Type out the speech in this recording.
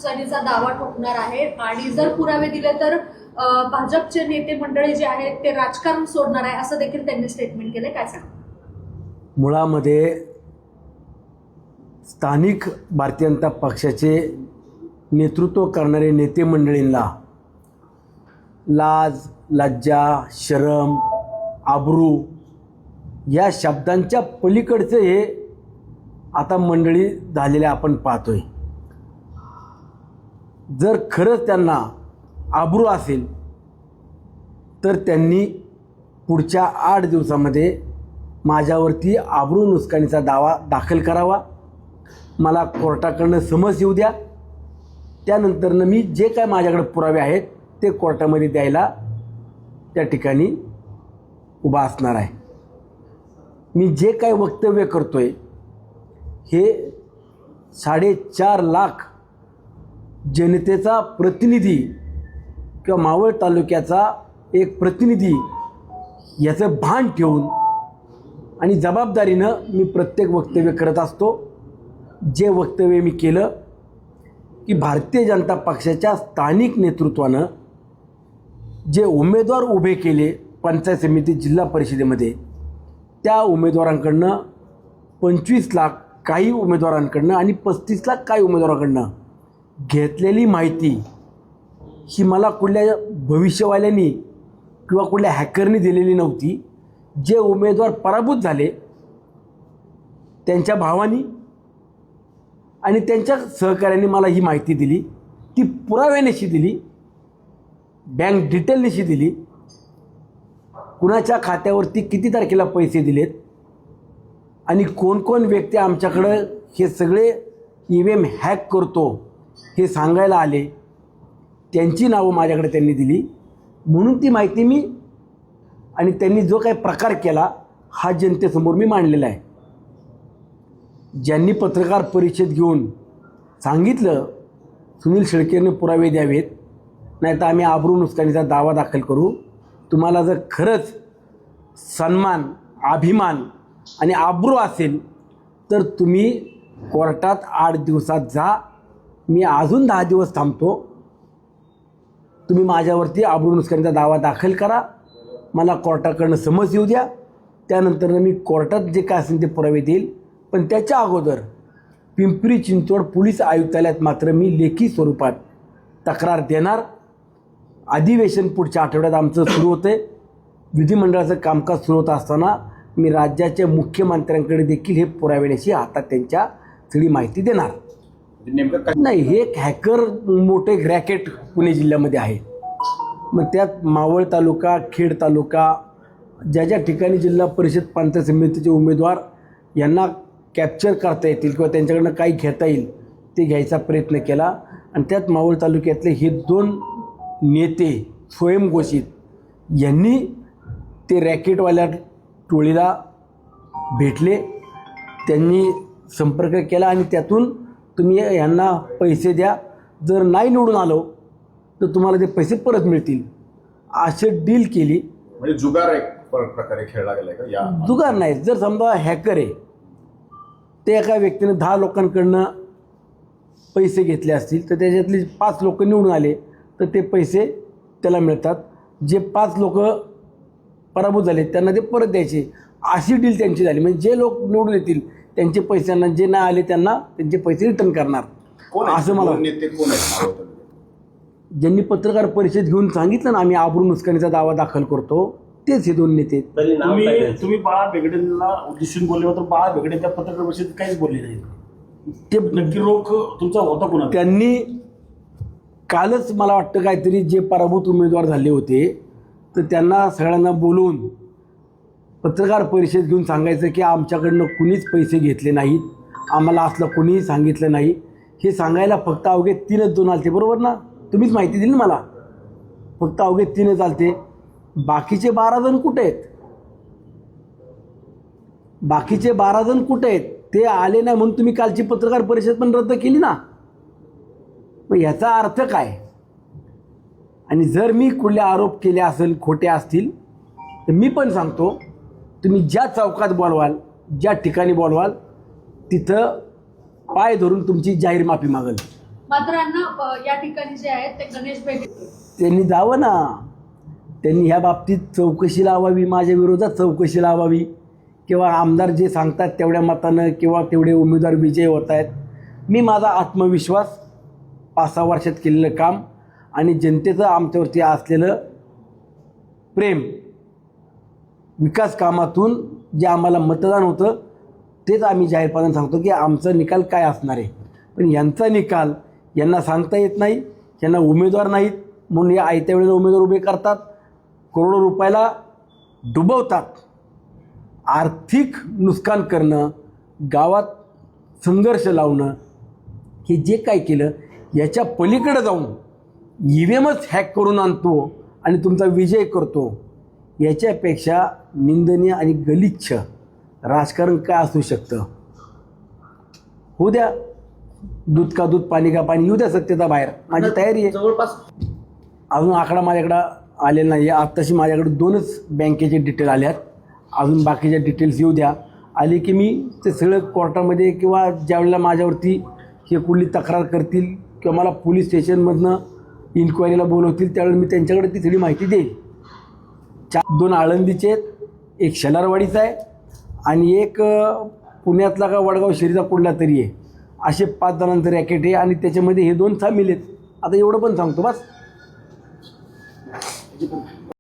नुकसानीचा दावा ठोकणार आहे आणि जर पुरावे दिले तर भाजपचे नेते मंडळी जे आहेत ते राजकारण सोडणार आहे असं देखील त्यांनी स्टेटमेंट केलंय. काय सांगा? मुळामध्ये स्थानिक भारतीय जनता पक्षाचे नेतृत्व करणारे नेते मंडळींना लाज, लज्जा, शरम, आबरू या शब्दांच्या पलीकडचं हे आता मंडळी झालेले आपण पाहतोय. जर खरंच त्यांना आबरू असेल तर त्यांनी पुढच्या 8 दिवसामध्ये माझ्यावरती आबरू नुकसानीचा दावा दाखल करावा. मला कोर्टाकडनं समज येऊ द्या. त्यानंतरनं मी जे काय माझ्याकडे पुरावे आहेत ते कोर्टामध्ये द्यायला त्या ठिकाणी उभा असणार आहे. मी जे काय वक्तव्य करतोय हे 4.5 लाख जनतेचा प्रतिनिधी किंवा मावळ तालुक्याचा एक प्रतिनिधी याचं भान ठेवून आणि जबाबदारीनं मी प्रत्येक वक्तव्य करत असतो. जे वक्तव्य मी केलं की भारतीय जनता पक्षाच्या स्थानिक नेतृत्वानं जे उमेदवार उभे केले पंचायत समिती जिल्हा परिषदेमध्ये त्या उमेदवारांकडनं 25 लाख काही उमेदवारांकडनं आणि 35 लाख काही उमेदवारांकडनं घेतलेली माहिती ही मला कुठल्या भविष्यवाल्यांनी किंवा कुठल्या हॅकरनी दिलेली नव्हती. जे उमेदवार पराभूत झाले त्यांच्या भावानी आणि त्यांच्या सहकाऱ्यांनी मला ही माहिती दिली. ती पुराव्यानिशी दिली, बँक डिटेलनिशी दिली, कुणाच्या खात्यावरती किती तारखेला पैसे दिलेत आणि कोण कोण व्यक्ती आमच्याकडं हे सगळे EVM हॅक करतो हे सांगायला आले त्यांची नावं माझ्याकडे त्यांनी दिली. म्हणून ती माहिती मी आणि त्यांनी जो काही प्रकार केला हा जनतेसमोर मी मांडलेला आहे. ज्यांनी पत्रकार परिषद घेऊन सांगितलं सुनील शेळकेने पुरावे द्यावेत नाही तर आम्ही आबरू नुकसानीचा दावा दाखल करू. तुम्हाला जर खरंच सन्मान, अभिमान आणि आबरू असेल तर तुम्ही कोर्टात 8 दिवसात जा. मी अजून 10 दिवस थांबतो. तुम्ही माझ्यावरती आबरू नुकसानीचा दावा दाखल करा. मला कोर्टाकडनं समज येऊ द्या. त्यानंतर मी कोर्टात जे काय असेल ते पुरावे देईल. पण त्याच्या अगोदर पिंपरी चिंचवड पोलीस आयुक्तालयात मात्र मी लेखी स्वरूपात तक्रार देणार. अधिवेशन पुढच्या आठवड्यात आमचं सुरू होतं आहे. विधिमंडळाचं कामकाज सुरू होत असताना मी राज्याच्या मुख्यमंत्र्यांकडे देखील हे पुराव्याशी हातात त्यांच्या सगळी माहिती देणार. नेमकं नाही, हे एक हॅकर मोठे रॅकेट पुणे जिल्ह्यामध्ये आहे. मग त्यात मावळ तालुका, खेड तालुका ज्या ज्या ठिकाणी जिल्हा परिषद पंचायत समितीचे उमेदवार यांना कॅप्चर करता येतील किंवा त्यांच्याकडनं काही घेता येईल ते घ्यायचा प्रयत्न केला. आणि त्यात मावळ तालुक्यातले हे 2 नेते स्वयंघोषित यांनी ते रॅकेटवाल्या टोळीला भेटले. त्यांनी संपर्क केला आणि त्यातून तुम्ही यांना पैसे द्या, जर नाही निवडून आलो तर तुम्हाला ते पैसे परत मिळतील असे डील केली. म्हणजे जुगार एक प्रकारे खेळला गेलाय का? या जुगार नाही. जर समजा हॅकर आहे ते एका व्यक्तीने 10 लोकांकडनं पैसे घेतले असतील तर त्याच्यातले 5 लोक निवडून आले तर ते पैसे त्याला मिळतात. जे 5 लोक पराभूत झाले त्यांना ते परत द्यायचे अशी डील त्यांची झाली. म्हणजे जे लोक निवडून येतील त्यांचे पैशांना, जे नाही आले त्यांना त्यांचे पैसे रिटर्न करणार. असं मला नेते कोण आहेत? ज्यांनी पत्रकार परिषद घेऊन सांगितलं ना आम्ही आबरू नुकसानीचा दावा दाखल करतो तेच हे 2 नेते. तुम्ही बाळा भेगडेंना उद्देशून बोलले होते. बाळा भेगडे त्या पत्रकार परिषदेत काहीच बोलले नाही. ते नक्की रोख तुमचा होता कोणा? त्यांनी कालच मला वाटतं काहीतरी जे पराभूत उमेदवार झाले होते तर त्यांना सगळ्यांना बोलवून पत्रकार परिषद घेऊन सांगायचं की आमच्याकडनं कुणीच पैसे घेतले नाहीत, आम्हाला असलं कुणीही सांगितलं नाही. हे सांगायला फक्त अवघे 3च 2 आलते. बरोबर ना? तुम्हीच माहिती दिली ना मला. फक्त अवघे 3च आलते. बाकीचे 12 जण कुठे आहेत? बाकीचे 12 जण कुठे आहेत? ते आले नाही म्हणून तुम्ही कालची पत्रकार परिषद पण रद्द केली ना. मग ह्याचा अर्थ काय? आणि जर मी कुठले आरोप केले असेल, खोटे असतील तर मी पण सांगतो तुम्ही ज्या चौकात बोलवाल, ज्या ठिकाणी बोलवाल तिथं पाय धरून तुमची जाहीर माफी मागेल. मात्र यांना या ठिकाणी जे आहेत ते गणेश भेट त्यांनी जावं ना, त्यांनी ह्या बाबतीत चौकशी लावावी, माझ्या विरोधात चौकशी लावावी, किंवा आमदार जे सांगतात तेवढ्या मतानं किंवा तेवढे उमेदवार विजयी होत आहेत. मी माझा आत्मविश्वास 5-6 वर्षात केलेलं काम आणि जनतेचं आमच्यावरती असलेलं प्रेम, विकास कामातून जे आम्हाला मतदान होतं तेच आम्ही जाहीरपणाने सांगतो की आमचा निकाल काय असणार आहे. पण यांचा निकाल यांना सांगता येत नाही, यांना उमेदवार नाहीत म्हणून या आयत्या वेळेला उमेदवार उभे करतात, करोडो रुपयाला डुबवतात. आर्थिक नुकसान करणं, गावात संघर्ष लावणं, हे जे काय केलं याच्या पलीकडे जाऊन EVMच हॅक करून आणतो आणि तुमचा विजय करतो, याच्यापेक्षा निंदनीय आणि गलिच्छ राजकारण काय असू शकतं. होऊ द्या, दूध का दूध पाणी का पाणी, येऊ द्या सत्यता बाहेर, माझी तयारी आहे. जवळपास अजून आकडा माझ्याकडं आलेला नाही आहे. आत्ताशी माझ्याकडे 2च बँकेचे डिटेल आल्यात, अजून बाकीच्या डिटेल्स येऊ द्या. आले की मी ते सगळं कोर्टामध्ये किंवा ज्यावेळेला माझ्यावरती हे कुठली तक्रार करतील किंवा मला पोलीस स्टेशनमधनं इन्क्वायरीला बोलवतील त्यावेळेला मी त्यांच्याकडे ती सगळी माहिती देईल. 2 आळंदीचे आहेत, एक शेलारवाडीचा आहे आणि एक पुण्यातला का वडगाव शिरीचा कुठला तरी आहे. असे 5 जणांचं रॅकेट आहे आणि त्याच्यामध्ये हे 2 सामील आहेत. आता एवढं पण सांगतो बस.